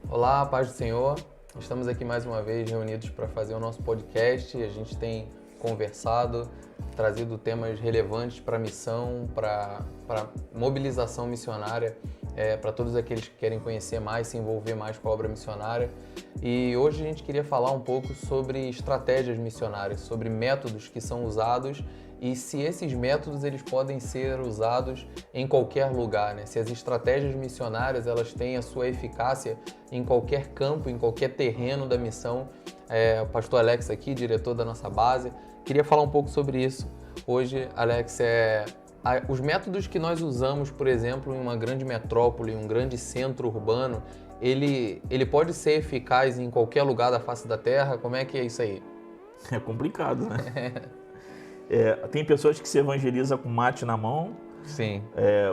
Olá, paz do Senhor. Estamos aqui mais uma vez reunidos para fazer o nosso podcast. A gente tem conversado, trazido temas relevantes para a missão, para mobilização missionária, para todos aqueles que querem conhecer mais, se envolver mais com a obra missionária. E hoje a gente queria falar um pouco sobre estratégias missionárias, sobre métodos que são usados e se esses métodos eles podem ser usados em qualquer lugar, né? Se as estratégias missionárias elas têm a sua eficácia em qualquer campo, em qualquer terreno da missão. O pastor Alex aqui, diretor da nossa base, queria falar um pouco sobre isso. Hoje, Alex, os métodos que nós usamos, por exemplo, em uma grande metrópole, em um grande centro urbano, ele pode ser eficaz em qualquer lugar da face da terra? Como é que é isso aí? É complicado, né? Tem pessoas que se evangelizam com mate na mão. Sim.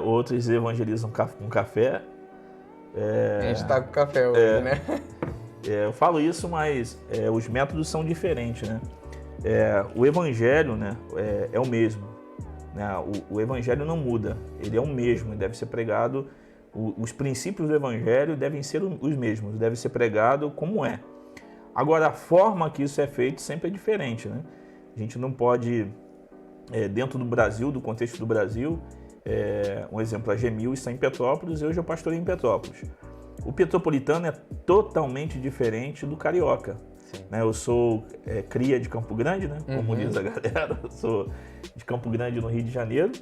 Outros evangelizam com café. A gente está com café hoje, né? Eu falo isso, mas os métodos são diferentes, né? O evangelho, né, é o mesmo. Né? O evangelho não muda, ele é o mesmo, deve ser pregado. Os princípios do evangelho devem ser os mesmos, deve ser pregado como é. Agora, a forma que isso é feito sempre é diferente, né? A gente não pode, dentro do Brasil, do contexto do Brasil, um exemplo, a G1000 está em Petrópolis e hoje eu pastorei em Petrópolis. O petropolitano é totalmente diferente do carioca. Né? Eu sou cria de Campo Grande, né? Como diz a galera, eu sou de Campo Grande, no Rio de Janeiro,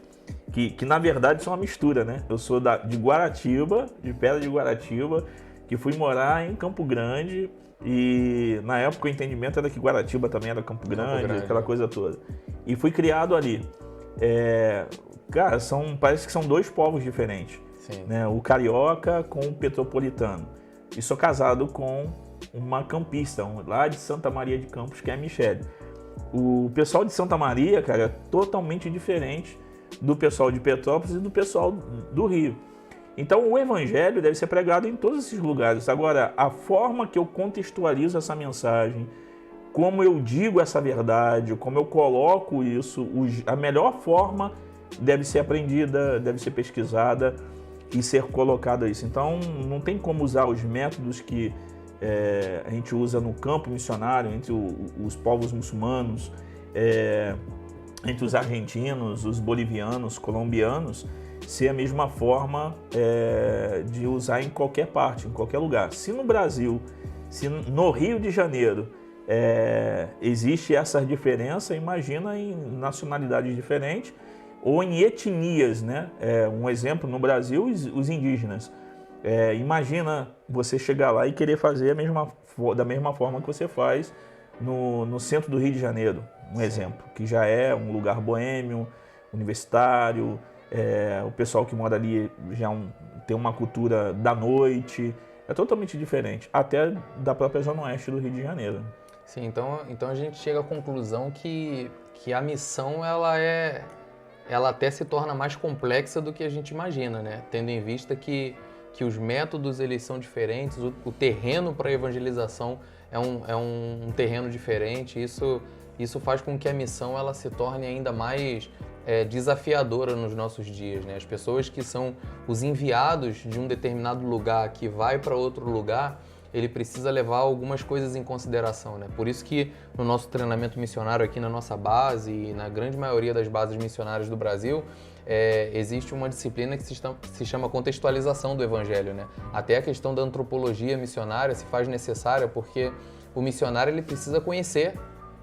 que na verdade são uma mistura, né? Eu sou de Guaratiba, de Pedra de Guaratiba, que fui morar em Campo Grande e na época o entendimento era que Guaratiba também era Campo Grande, aquela coisa toda. E fui criado ali. Cara, parece que são dois povos diferentes. Né? O carioca com o petropolitano. E sou casado com uma campista, lá de Santa Maria de Campos, que é a Michele. O pessoal de Santa Maria, cara, é totalmente diferente do pessoal de Petrópolis e do pessoal do Rio. Então o evangelho deve ser pregado em todos esses lugares. Agora, a forma que eu contextualizo essa mensagem, como eu digo essa verdade, como eu coloco isso, a melhor forma deve ser aprendida, deve ser pesquisada e ser colocada isso. Então não tem como usar os métodos que a gente usa no campo missionário, entre os povos muçulmanos, entre os argentinos, os bolivianos, colombianos, ser a mesma forma de usar em qualquer parte, em qualquer lugar. Se no Brasil, se no Rio de Janeiro existe essa diferença, imagina em nacionalidades diferentes ou em etnias, né? Um exemplo, no Brasil, os indígenas. Imagina você chegar lá e querer fazer da mesma forma que você faz no centro do Rio de Janeiro, exemplo, que já é um lugar boêmio, universitário, o pessoal que mora ali já tem uma cultura da noite, é totalmente diferente, até da própria Zona Oeste do Rio de Janeiro. Sim, então a gente chega à conclusão que a missão ela até se torna mais complexa do que a gente imagina, né? Tendo em vista que os métodos eles são diferentes, o terreno para evangelização é um terreno diferente, isso faz com que a missão ela se torne ainda mais desafiadora nos nossos dias, né? As pessoas que são os enviados de um determinado lugar que vai para outro lugar, ele precisa levar algumas coisas em consideração, né? Por isso que no nosso treinamento missionário aqui na nossa base e na grande maioria das bases missionárias do Brasil, existe uma disciplina que se chama contextualização do Evangelho, né? Até a questão da antropologia missionária se faz necessária porque o missionário ele precisa conhecer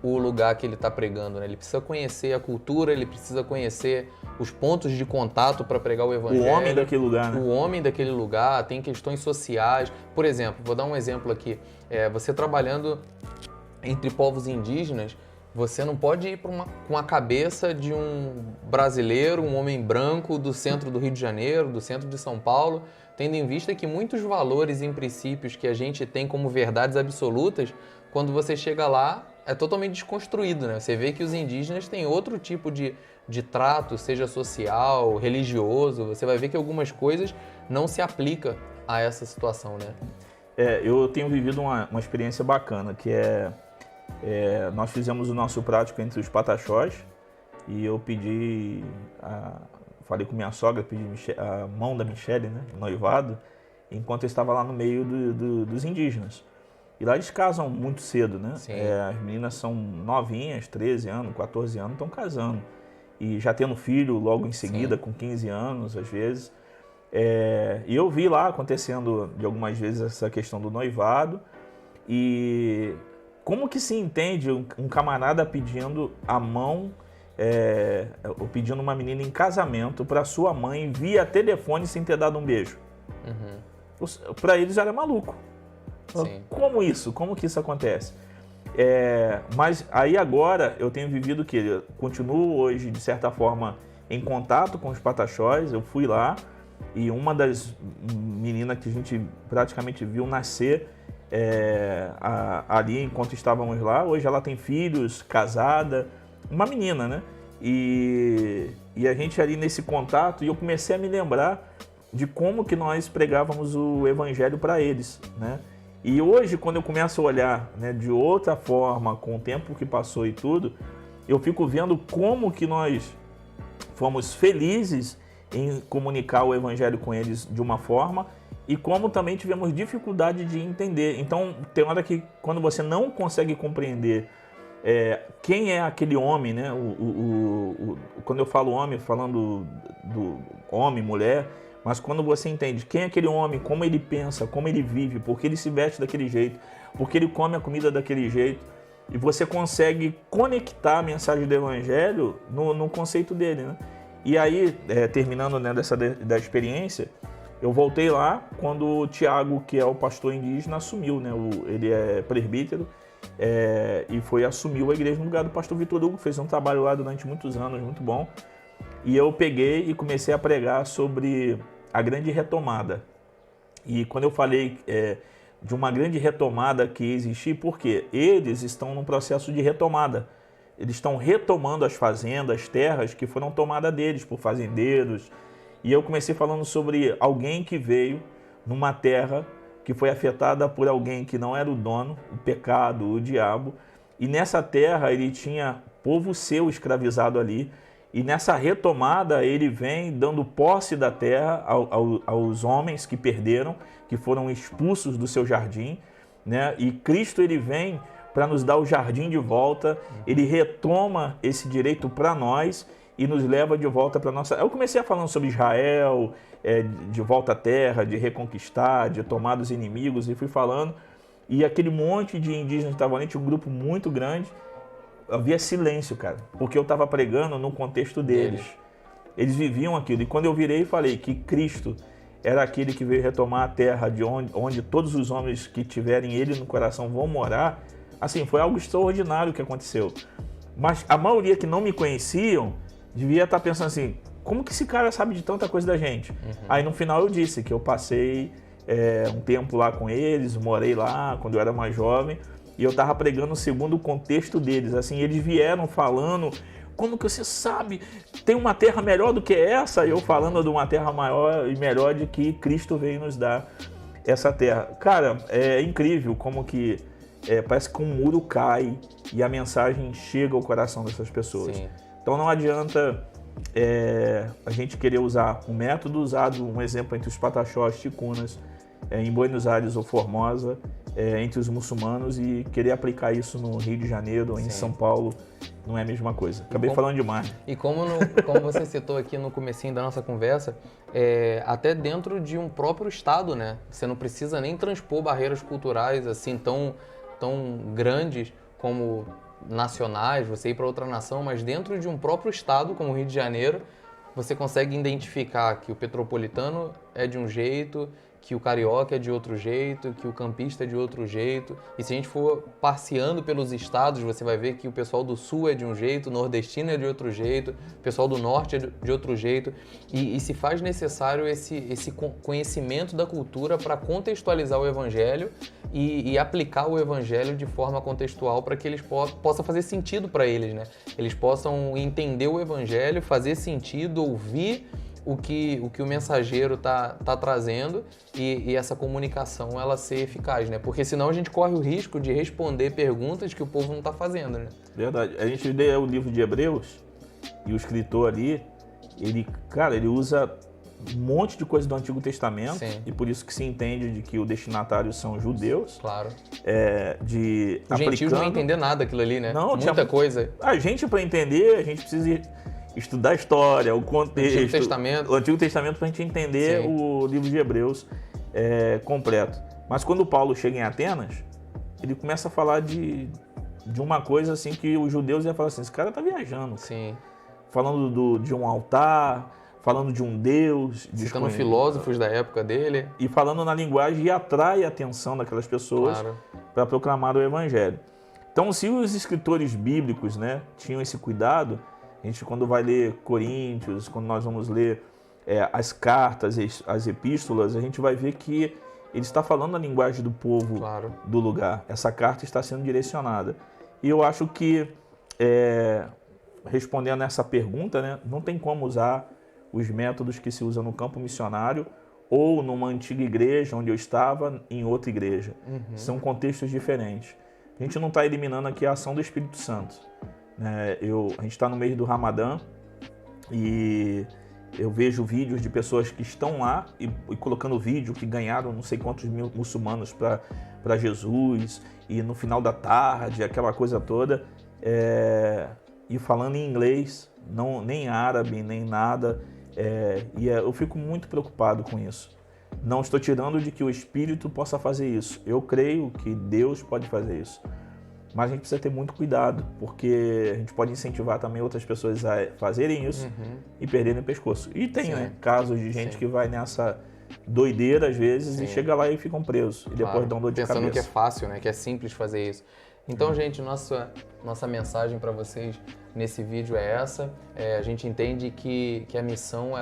o lugar que ele está pregando, né? Ele precisa conhecer a cultura, ele precisa conhecer os pontos de contato para pregar o evangelho. O homem daquele lugar, né? O homem daquele lugar, tem questões sociais. Por exemplo, vou dar um exemplo aqui. Você trabalhando entre povos indígenas, você não pode ir com a cabeça de um brasileiro, um homem branco do centro do Rio de Janeiro, do centro de São Paulo, tendo em vista que muitos valores e princípios que a gente tem como verdades absolutas, quando você chega lá, é totalmente desconstruído, né? Você vê que os indígenas têm outro tipo de de trato, seja social, religioso, você vai ver que algumas coisas não se aplicam a essa situação, né? Eu tenho vivido uma experiência bacana, que nós fizemos o nosso prático entre os Pataxós e eu falei com minha sogra, pedi a mão da Michele, né, noivado, enquanto eu estava lá no meio dos indígenas. E lá eles casam muito cedo, né? As meninas são novinhas, 13 anos, 14 anos, estão casando. E já tendo filho logo em seguida, com 15 anos, às vezes. E eu vi lá acontecendo de algumas vezes essa questão do noivado. E como que se entende um camarada pedindo a mão, ou pedindo uma menina em casamento para sua mãe via telefone sem ter dado um beijo? Para eles era maluco. Sim. Como isso? Como que isso acontece? Mas aí agora eu tenho vivido que eu continuo hoje, de certa forma, em contato com os Pataxós. Eu fui lá e uma das meninas que a gente praticamente viu nascer ali enquanto estávamos lá, hoje ela tem filhos, casada, uma menina, né? E a gente ali nesse contato, e eu comecei a me lembrar de como que nós pregávamos o evangelho para eles, né? E hoje, quando eu começo a olhar, né, de outra forma, com o tempo que passou e tudo, eu fico vendo como que nós fomos felizes em comunicar o evangelho com eles de uma forma e como também tivemos dificuldade de entender. Então, tem hora que quando você não consegue compreender quem é aquele homem, né? Quando eu falo homem, falando do homem, mulher, mas quando você entende quem é aquele homem, como ele pensa, como ele vive, porque ele se veste daquele jeito, porque ele come a comida daquele jeito, e você consegue conectar a mensagem do evangelho no conceito dele, né? E aí, terminando, né, da experiência, eu voltei lá quando o Tiago, que é o pastor indígena, assumiu, né? Ele é presbítero e assumiu a igreja no lugar do pastor Vitor Hugo, fez um trabalho lá durante muitos anos, muito bom. E eu peguei e comecei a pregar sobre a grande retomada. E quando eu falei de uma grande retomada que existia, porque eles estão num processo de retomada. Eles estão retomando as fazendas, as terras que foram tomadas deles por fazendeiros. E eu comecei falando sobre alguém que veio numa terra que foi afetada por alguém que não era o dono, o pecado, o diabo. E nessa terra ele tinha povo seu escravizado ali. E nessa retomada ele vem dando posse da terra aos homens que perderam, que foram expulsos do seu jardim, né? E Cristo ele vem para nos dar o jardim de volta, ele retoma esse direito para nós e nos leva de volta para nossa... Eu comecei falando sobre Israel, de volta à terra, de reconquistar, de tomar dos inimigos, e fui falando, e aquele monte de indígenas que estavam ali, tinha um grupo muito grande, havia silêncio, cara, porque eu estava pregando no contexto deles. Eles viviam aquilo. E quando eu virei e falei que Cristo era aquele que veio retomar a terra de onde todos os homens que tiverem ele no coração vão morar, assim, foi algo extraordinário que aconteceu. Mas a maioria que não me conheciam devia estar pensando assim, como que esse cara sabe de tanta coisa da gente? Aí no final eu disse que eu passei um tempo lá com eles, morei lá quando eu era mais jovem, e eu estava pregando segundo o contexto deles. Assim, eles vieram falando, como que você sabe? Tem uma terra melhor do que essa? E eu falando de uma terra maior e melhor de que Cristo veio nos dar essa terra. Cara, é incrível como que parece que um muro cai e a mensagem chega ao coração dessas pessoas. Sim. Então não adianta a gente querer usar um método usado, um exemplo entre os Pataxós, Ticunas, em Buenos Aires ou Formosa, entre os muçulmanos, e querer aplicar isso no Rio de Janeiro ou em São Paulo não é a mesma coisa. Acabei falando demais. E como você citou aqui no comecinho da nossa conversa, até dentro de um próprio estado, né? Você não precisa nem transpor barreiras culturais assim tão grandes como nacionais, você ir para outra nação, mas dentro de um próprio estado, como o Rio de Janeiro, você consegue identificar que o petropolitano é de um jeito, que o carioca é de outro jeito, que o campista é de outro jeito. E se a gente for passeando pelos estados, você vai ver que o pessoal do sul é de um jeito, o nordestino é de outro jeito, o pessoal do norte é de outro jeito. E se faz necessário esse conhecimento da cultura para contextualizar o evangelho e aplicar o evangelho de forma contextual para que eles possa fazer sentido para eles, né? Eles possam entender o evangelho, fazer sentido, ouvir o que o mensageiro tá trazendo e essa comunicação ela ser eficaz, né? Porque senão a gente corre o risco de responder perguntas que o povo não tá fazendo, né? Verdade. A gente lê o livro de Hebreus e o escritor ali, ele usa um monte de coisa do Antigo Testamento. Sim. E por isso que se entende de que o destinatário são judeus. Claro. Os gentios não vão entender nada aquilo ali, né? Não, muita coisa. A gente, para entender, a gente precisa estudar a história, o contexto, o Antigo Testamento para a gente entender. Sim. O livro de Hebreus completo. Mas quando Paulo chega em Atenas, ele começa a falar de uma coisa assim que os judeus iam falar assim, esse cara tá viajando. Sim. Falando de um altar, falando de um Deus. Citando filósofos da época dele. E falando na linguagem que atrai a atenção daquelas pessoas. Claro. Para proclamar o evangelho. Então, se os escritores bíblicos, né, tinham esse cuidado, a gente, quando vai ler Coríntios, quando nós vamos ler as cartas, as epístolas, a gente vai ver que ele está falando a linguagem do povo. Claro. Do lugar. Essa carta está sendo direcionada. E eu acho que, respondendo a essa pergunta, né, não tem como usar os métodos que se usam no campo missionário ou numa antiga igreja onde eu estava, em outra igreja. Uhum. São contextos diferentes. A gente não está eliminando aqui a ação do Espírito Santo. A gente está no mês do Ramadã e eu vejo vídeos de pessoas que estão lá e colocando vídeo que ganharam não sei quantos mil muçulmanos para Jesus e no final da tarde, aquela coisa toda, e falando em inglês, nem árabe, nem nada, eu fico muito preocupado com isso. Não estou tirando de que o Espírito possa fazer isso. Eu creio que Deus pode fazer isso. Mas a gente precisa ter muito cuidado, porque a gente pode incentivar também outras pessoas a fazerem isso. Uhum. E perderem o pescoço. E tem, né, casos de gente que vai nessa doideira às vezes. Sim. E chega lá e ficam presos. E depois dão dor de cabeça. Pensando que é fácil, né, que é simples fazer isso. Então, gente, nossa mensagem para vocês nesse vídeo é essa. A gente entende que a missão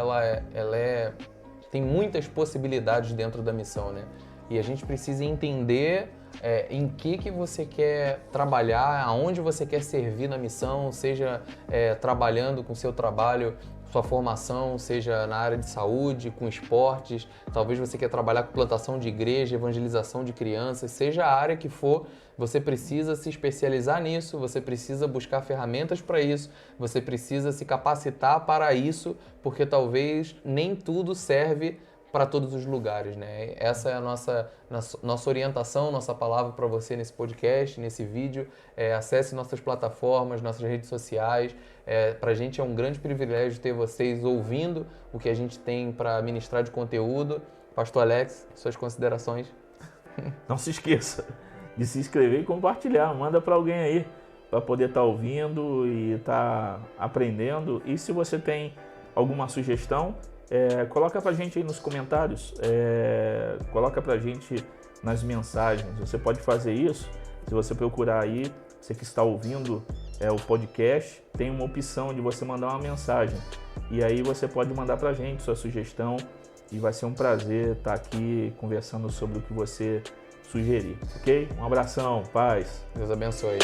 tem muitas possibilidades dentro da missão, né? E a gente precisa entender em que você quer trabalhar, aonde você quer servir na missão, seja trabalhando com seu trabalho, sua formação, seja na área de saúde, com esportes, talvez você quer trabalhar com plantação de igreja, evangelização de crianças, seja a área que for, você precisa se especializar nisso, você precisa buscar ferramentas para isso, você precisa se capacitar para isso, porque talvez nem tudo serve para todos os lugares, né? Essa é a nossa orientação, nossa palavra para você nesse podcast, nesse vídeo. Acesse nossas plataformas, nossas redes sociais. Para a gente é um grande privilégio ter vocês ouvindo o que a gente tem para ministrar de conteúdo. Pastor Alex, suas considerações? Não se esqueça de se inscrever e compartilhar. Manda para alguém aí para poder estar ouvindo e estar aprendendo. E se você tem alguma sugestão, coloca pra gente aí nos comentários, coloca pra gente nas mensagens. Você pode fazer isso, se você procurar aí, você que está ouvindo o podcast, tem uma opção de você mandar uma mensagem. E aí você pode mandar pra gente sua sugestão e vai ser um prazer estar aqui conversando sobre o que você sugerir, ok? Um abração, paz. Deus abençoe.